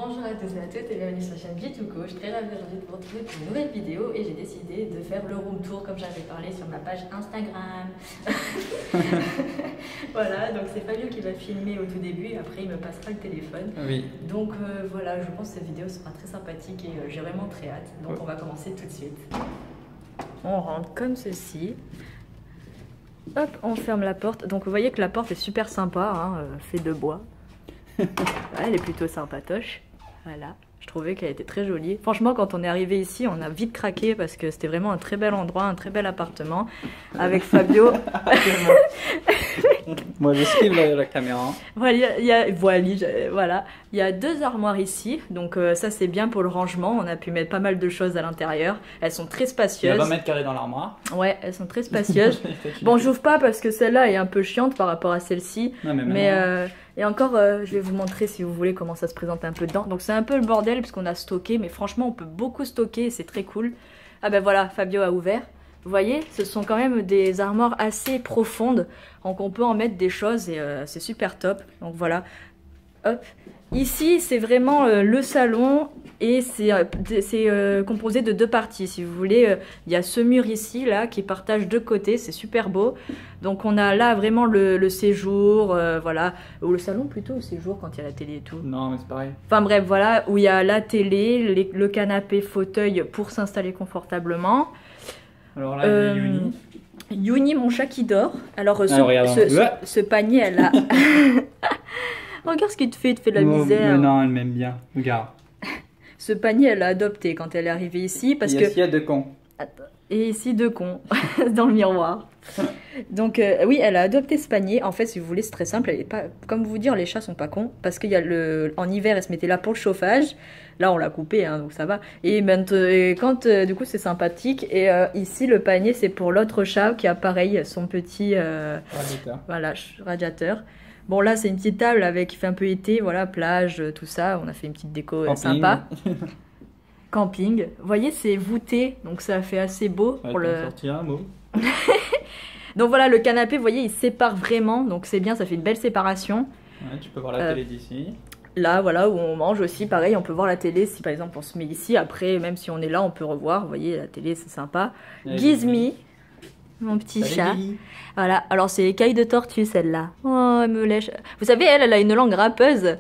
Bonjour à tous et à toutes et bienvenue sur la chaîne Jituko. Je suis très ravie aujourd'hui de vous retrouver pour une nouvelle vidéo et j'ai décidé de faire le room tour comme j'avais parlé sur ma page Instagram. Voilà, donc c'est Fabio qui va filmer au tout début et après il me passera le téléphone. Oui. Donc voilà, je pense que cette vidéo sera très sympathique et j'ai vraiment très hâte. Donc on va commencer tout de suite. On rentre comme ceci. Hop, on ferme la porte. Donc vous voyez que la porte est super sympa, hein, faite de bois. Elle est plutôt sympatoche. Voilà, je trouvais qu'elle était très jolie. Franchement, quand on est arrivé ici, on a vite craqué parce que c'était vraiment un très bel endroit, un très bel appartement avec Fabio. Moi, je suis la caméra. Voilà, il y a deux armoires ici, donc ça c'est bien pour le rangement. On a pu mettre pas mal de choses à l'intérieur. Elles sont très Il y spacieuses. a 20 mètres carrés dans l'armoire. Ouais, elles sont très spacieuses. Bon, j'ouvre pas parce que celle-là est un peu chiante par rapport à celle-ci. Et encore, je vais vous montrer si vous voulez comment ça se présente un peu dedans. Donc c'est un peu le bordel puisqu'on a stocké, mais franchement on peut beaucoup stocker et c'est très cool. Ah ben voilà, Fabio a ouvert. Vous voyez, ce sont quand même des armoires assez profondes, donc on peut en mettre des choses et c'est super top. Donc voilà, hop. Ici, c'est vraiment le salon et c'est composé de deux parties. Si vous voulez, il y a ce mur ici, là, qui partage deux côtés. C'est super beau. Donc, on a là vraiment le séjour, voilà. Ou le salon plutôt, le séjour quand il y a la télé et tout. Non, mais c'est pareil. Enfin bref, voilà, où il y a la télé, le canapé, fauteuil pour s'installer confortablement. Alors là, il y a Yuni. Yuni, mon chat qui dort. Alors, ce panier, elle a... Regarde ce qu'il te fait, il te fait de la misère. Mais non, elle m'aime bien. Regarde. Ce panier, elle l'a adopté quand elle est arrivée ici. Parce que... Ici, il y a deux cons. Et ici, deux cons, dans le miroir. Donc, oui, elle a adopté ce panier. En fait, si vous voulez, c'est très simple. Elle est pas... Comme vous dire, les chats sont pas cons. Parce qu'il y a en hiver, elle se mettait là pour le chauffage. Là, on l'a coupé, hein, donc ça va. Et quand, du coup, c'est sympathique. Et ici, le panier, c'est pour l'autre chat qui a pareil, son petit Radiateur. Voilà, radiateur. Bon, là, c'est une petite table avec qui fait un peu été, voilà, plage, tout ça. On a fait une petite déco sympa. Camping. Vous voyez, c'est voûté, donc ça fait assez beau. Ouais, pour le... sortir un mot. Donc voilà, le canapé, vous voyez, il sépare vraiment, donc c'est bien, ça fait une belle séparation. Ouais, tu peux voir la télé d'ici. Là, voilà, où on mange aussi, pareil, on peut voir la télé si par exemple on se met ici. Après, même si on est là, on peut revoir. Vous voyez, la télé, c'est sympa. Gizmi. Mon petit chat. Voilà, alors c'est écailles de tortue celle-là. Oh, elle me lèche. Vous savez, elle a une langue râpeuse.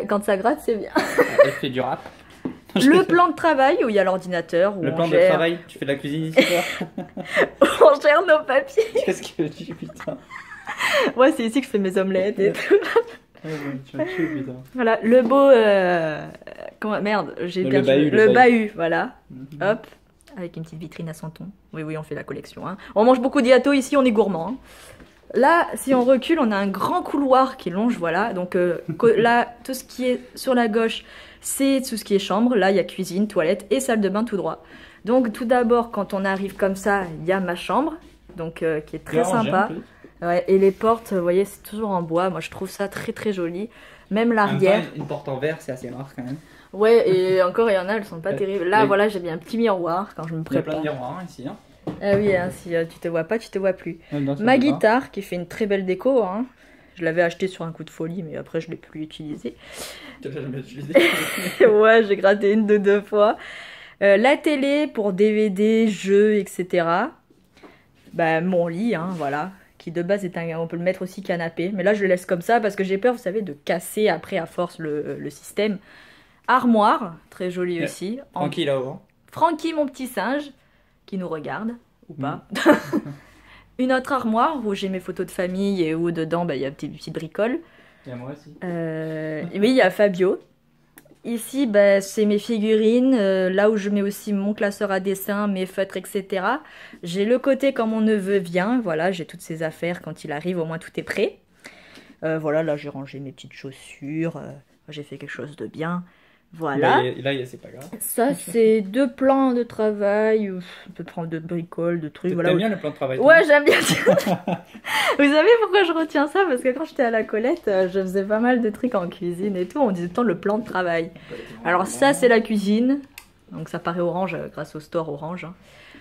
Quand ça gratte, c'est bien. Elle fait du rap. Le plan de travail où il y a l'ordinateur. Le plan de travail, tu fais de la cuisine ici, toi. On gère nos papiers. Qu'est-ce que tu putain. Ouais, c'est ici que je fais mes omelettes et tout. Tu vas tuer, putain. Voilà, le beau. Merde, j'ai perdu. Le bahut, voilà. Hop. Avec une petite vitrine à 100 tons. Oui, oui, on fait la collection. Hein. On mange beaucoup de gâteaux ici, on est gourmand. Hein. Là, si on recule, on a un grand couloir qui longe, voilà. Donc là, tout ce qui est sur la gauche, c'est tout ce qui est chambre. Là, il y a cuisine, toilette et salle de bain tout droit. Donc tout d'abord, quand on arrive comme ça, il y a ma chambre, donc qui est très sympa. Ouais, et les portes, vous voyez, c'est toujours en bois. Moi, je trouve ça très très joli. Même l'arrière. Une porte en verre, c'est assez rare quand même. Ouais, et encore, il y en a, elles sont pas terribles. Là, voilà, j'ai mis un petit miroir quand je me prépare. Il y a plein de miroirs ici. Hein. Ah oui, hein, si tu te vois pas, tu te vois plus. Ma guitare qui fait une très belle déco. Hein. Je l'avais achetée sur un coup de folie, mais après, je l'ai plus utilisée. Tu l'as jamais utilisée? Ouais, j'ai gratté une de deux fois. La télé pour DVD, jeux, etc. Bah, mon lit, hein, voilà. Qui de base est on peut le mettre aussi canapé. Mais là, je le laisse comme ça parce que j'ai peur, vous savez, de casser après à force le système. Armoire, très jolie aussi. Francky là-haut. Francky, mon petit singe, qui nous regarde, ou pas. Une autre armoire où j'ai mes photos de famille et où dedans, bah, y a une petite bricole. Il y a moi aussi. Oui, il y a Fabio. Ici, bah, c'est mes figurines, là où je mets aussi mon classeur à dessin, mes feutres, etc. J'ai le côté quand mon neveu vient, voilà, j'ai toutes ses affaires, quand il arrive, au moins tout est prêt. Voilà, là j'ai rangé mes petites chaussures, j'ai fait quelque chose de bien. Voilà. Là, c'est pas grave. Ça, c'est deux plans de travail. On peut prendre de bricoles, de trucs. T'aimes bien le plan de travail? Ouais, j'aime bien. Vous savez pourquoi je retiens ça? Parce que quand j'étais à la Colette, je faisais pas mal de trucs en cuisine et tout. On disait tout le temps le plan de travail. Alors ça, c'est la cuisine. Donc ça paraît orange grâce au store orange. Hein.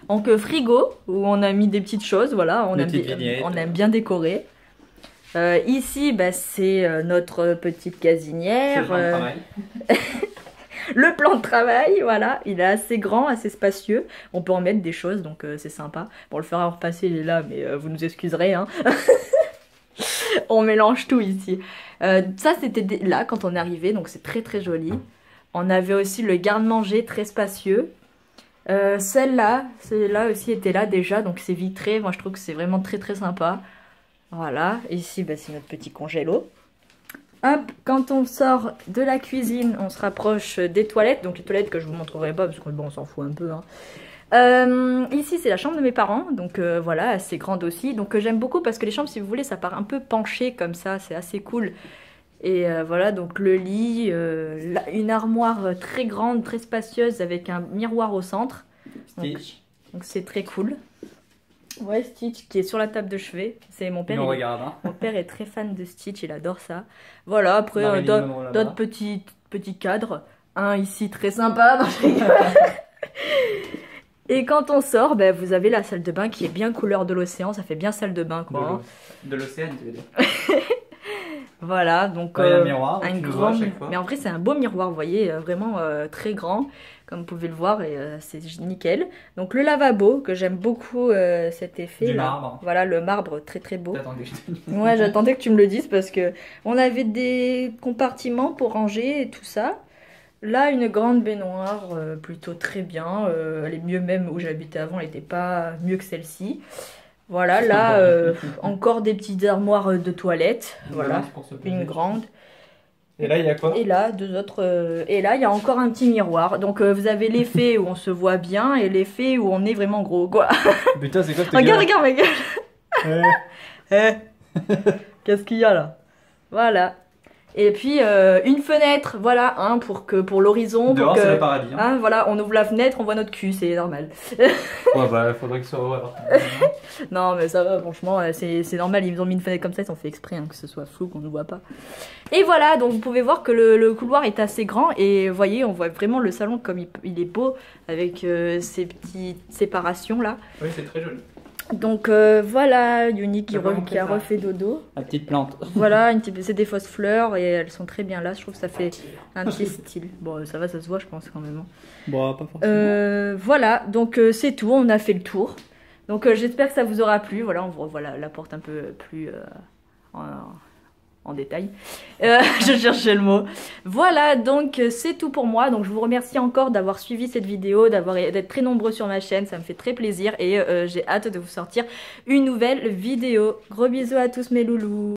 Donc frigo, où on a mis des petites choses. Voilà, on aime bien décorer. Ici, bah, c'est notre petite gazinière. le plan de travail, voilà, il est assez grand, assez spacieux. On peut en mettre des choses, donc c'est sympa. Bon, le fer à repasser, il est là, mais vous nous excuserez, hein. On mélange tout ici. Ça, c'était là quand on est arrivé, donc c'est très très joli. On avait aussi le garde-manger très spacieux. Celle-là aussi était là déjà, donc c'est vitré. Moi, je trouve que c'est vraiment très très sympa. Voilà, ici, bah, c'est notre petit congélo. Hop, quand on sort de la cuisine, on se rapproche des toilettes. Donc les toilettes que je vous montrerai pas parce que bon, on s'en fout un peu. Hein. Ici, c'est la chambre de mes parents. Donc voilà, assez grande aussi. Donc j'aime beaucoup parce que les chambres, si vous voulez, ça part un peu penché comme ça. C'est assez cool. Et voilà, donc le lit, une armoire très grande, très spacieuse avec un miroir au centre. Stitch. Donc c'est très cool. Ouais, Stitch qui est sur la table de chevet. C'est mon père. Regarde, hein. Mon père est très fan de Stitch, il adore ça. Voilà, après d'autres petits cadres. Un ici très sympa. Et quand on sort, ben, vous avez la salle de bain qui est bien couleur de l'océan. Ça fait bien salle de bain quoi. De l'océan, tu veux dire. Voilà, donc un miroir, un grand. Mais en vrai, c'est un beau miroir, vous voyez, vraiment très grand, comme vous pouvez le voir, et c'est nickel. Donc le lavabo, que j'aime beaucoup cet effet. Du là. Marbre. Voilà, le marbre très très beau. J'attendais que je te dise. Ouais, j'attendais que tu me le dises parce que on avait des compartiments pour ranger et tout ça. Là, une grande baignoire, plutôt très bien. Elle est mieux même où j'habitais avant, elle n'était pas mieux que celle-ci. Voilà, là, encore des petites armoires de toilettes. Voilà, une grande. Et là, il y a quoi? Et là, deux autres. Et là, il y a encore un petit miroir. Donc, vous avez l'effet où on se voit bien et l'effet où on est vraiment gros, quoi. Putain, c'est quoi cette Regarde, regarde ma gueule. Qu'est-ce qu'il y a là? Voilà. Et puis une fenêtre, voilà, hein, pour l'horizon. Dehors, c'est le paradis. Hein. Hein, voilà, on ouvre la fenêtre, on voit notre cul, c'est normal. Ouais, bah, faudrait que ça soit. Non, mais ça va, franchement, c'est normal. Ils ont mis une fenêtre comme ça, ils ont fait exprès, hein, que ce soit flou, qu'on ne voit pas. Et voilà, donc vous pouvez voir que le couloir est assez grand. Et vous voyez, on voit vraiment le salon comme il est beau, avec ces petites séparations là. Oui, c'est très joli. Donc voilà, Yuni qui a refait dodo. La petite plante. Voilà, c'est des fausses fleurs et elles sont très bien là. Je trouve que ça fait un petit style. Bon, ça va, ça se voit, je pense quand même. Bon, pas forcément. Voilà, donc c'est tout. On a fait le tour. Donc j'espère que ça vous aura plu. Voilà, on vous revoit la porte un peu plus en détail. Je cherchais le mot. Voilà, donc c'est tout pour moi. Donc je vous remercie encore d'avoir suivi cette vidéo, d'être très nombreux sur ma chaîne. Ça me fait très plaisir et j'ai hâte de vous sortir une nouvelle vidéo. Gros bisous à tous mes loulous.